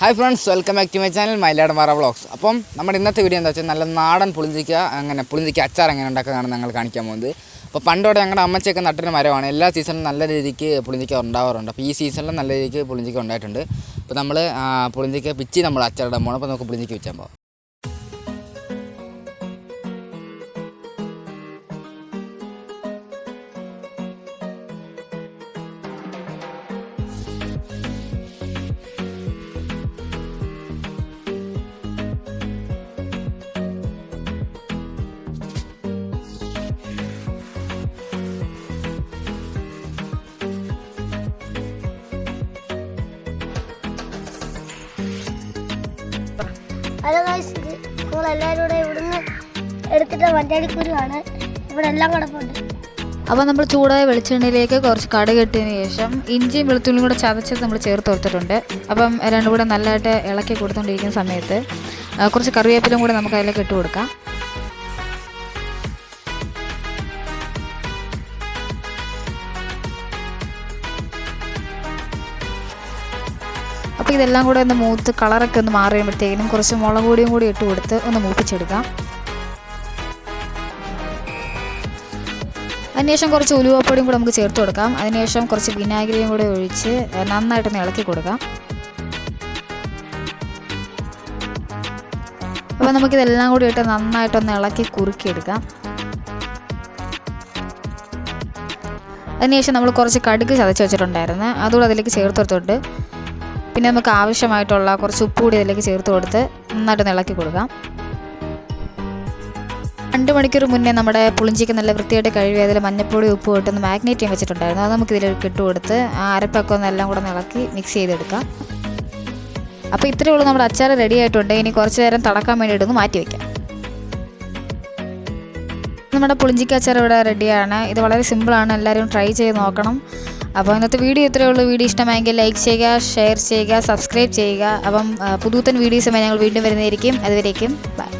Hi friends, welcome back to my channel മൈലാടന്മാറ vlogs. അപ്പം നമ്മുടെ ഇന്നത്തെ വീഡിയോ എന്താ വെച്ചാൽ നല്ല നാടൻ പുളിഞ്ചിക്ക അച്ചാർ എങ്ങനെ ഉണ്ടാക്കുന്നതാണ് ഞങ്ങൾ കാണിക്കാൻ പോകുന്നത്. അപ്പോൾ പണ്ടോടെ ഞങ്ങളുടെ അമ്മച്ചയൊക്കെ നട്ടൊരു മരമാണ്. എല്ലാ സീസണിലും നല്ല രീതിക്ക് പുളിഞ്ചിക്ക ഉണ്ടാവാറുണ്ട്. അപ്പോൾ ഈ സീസണിലും നല്ല രീതിക്ക് പുളിഞ്ചിക്ക ഉണ്ടായിട്ടുണ്ട്. അപ്പോൾ നമ്മൾ പുളിഞ്ചിക്ക പിച്ചി നമ്മൾ അച്ചാറിടാൻ പോകണം. അപ്പോൾ നമുക്ക് പുളിഞ്ചിക്ക വെച്ചാൽ പോകാം. ഹലോ ഗൈസ്, നമ്മളെല്ലാവരും കൂടെ ഇവിടുന്ന് എടുത്തിട്ട് വണ്ടിയാടിക്കുരുവാണ്. ഇവിടെ എല്ലാം കിടപ്പുണ്ട്. അപ്പോൾ നമ്മൾ ചൂടായ വെളിച്ചെണ്ണയിലേക്ക് കുറച്ച് കടുക് ഇട്ടതിന് ശേഷം ഇഞ്ചിയും വെളുത്തുള്ളിയും കൂടെ ചതച്ചത് നമ്മൾ ചേർത്ത് കൊടുത്തിട്ടുണ്ട്. അപ്പം രണ്ടും കൂടെ നല്ലതായിട്ട് ഇളക്കി കൊടുത്തുകൊണ്ടിരിക്കുന്ന സമയത്ത് കുറച്ച് കറിവേപ്പിലും കൂടെ നമുക്ക് അതിലേക്ക് ഇട്ട് കൊടുക്കാം. അപ്പോൾ ഇതെല്ലാം കൂടെ ഒന്ന് മൂത്ത് കളറൊക്കെ ഒന്ന് മാറി കഴിയുമ്പോഴത്തേക്കിനും കുറച്ച് മുളക് പൊടിയും കൂടി ഇട്ട് കൊടുത്ത് ഒന്ന് മൂപ്പിച്ചെടുക്കാം. അതിനുശേഷം കുറച്ച് ഉലുവപ്പൊടിയും കൂടെ നമുക്ക് ചേർത്ത് കൊടുക്കാം. അതിനുശേഷം കുറച്ച് വിനാഗിരിയും കൂടെ ഒഴിച്ച് നന്നായിട്ടൊന്ന് ഇളക്കി കൊടുക്കാം. അപ്പോൾ നമുക്കിതെല്ലാം കൂടി ഇട്ട് നന്നായിട്ടൊന്ന് ഇളക്കി കുറുക്കിയെടുക്കാം. അതിനുശേഷം നമ്മൾ കുറച്ച് കടുക് ചതച്ച് വെച്ചിട്ടുണ്ടായിരുന്നു, അതുകൂടെ അതിലേക്ക് ചേർത്ത് കൊടുത്തിട്ടുണ്ട്. പിന്നെ നമുക്ക് ആവശ്യമായിട്ടുള്ള കുറച്ച് ഉപ്പ് കൂടി അതിലേക്ക് ചേർത്ത് കൊടുത്ത് നന്നായിട്ട് ഇളക്കി കൊടുക്കാം. 2 മണിക്കൂർ മുന്നേ നമ്മുടെ പുളിഞ്ചിക്ക് നല്ല വൃത്തിയായിട്ട് കഴുകി അതിൽ മഞ്ഞൾപ്പൊടി ഉപ്പ് ഇട്ടൊന്ന് മാഗ്നേറ്റ് ചെയ്യാൻ വെച്ചിട്ടുണ്ടായിരുന്നു. അത് നമുക്ക് ഇതിലേക്ക് ഇട്ട് കൊടുത്ത് ആ അരപ്പൊക്കെ ഒന്ന് എല്ലാം കൂടെ ഇളക്കി മിക്സ് ചെയ്തെടുക്കാം. അപ്പോൾ ഇത്രയേ ഉള്ളൂ, നമ്മുടെ അച്ചാർ റെഡി ആയിട്ടുണ്ട്. ഇനി കുറച്ച് നേരം തടക്കാൻ വേണ്ടിയിട്ടൊന്ന് മാറ്റി വയ്ക്കാം. നമ്മുടെ പുളിഞ്ചിക്ക അച്ചാർ ഇവിടെ റെഡിയാണ്. ഇത് വളരെ സിമ്പിളാണ്, എല്ലാവരും ട്രൈ ചെയ്ത് നോക്കണം. അപ്പോൾ ഇന്നത്തെ വീഡിയോ ഇത്രയേ ഉള്ളൂ. വീഡിയോ ഇഷ്ടമായെങ്കിൽ ലൈക്ക് ചെയ്യുക, ഷെയർ ചെയ്യുക, സബ്സ്ക്രൈബ് ചെയ്യുക. അപ്പം പുതുത്തൻ വീഡിയോസുമായി ഞങ്ങൾ വീണ്ടും വരുന്നതായിരിക്കും. അതുവരേക്കും ബൈ.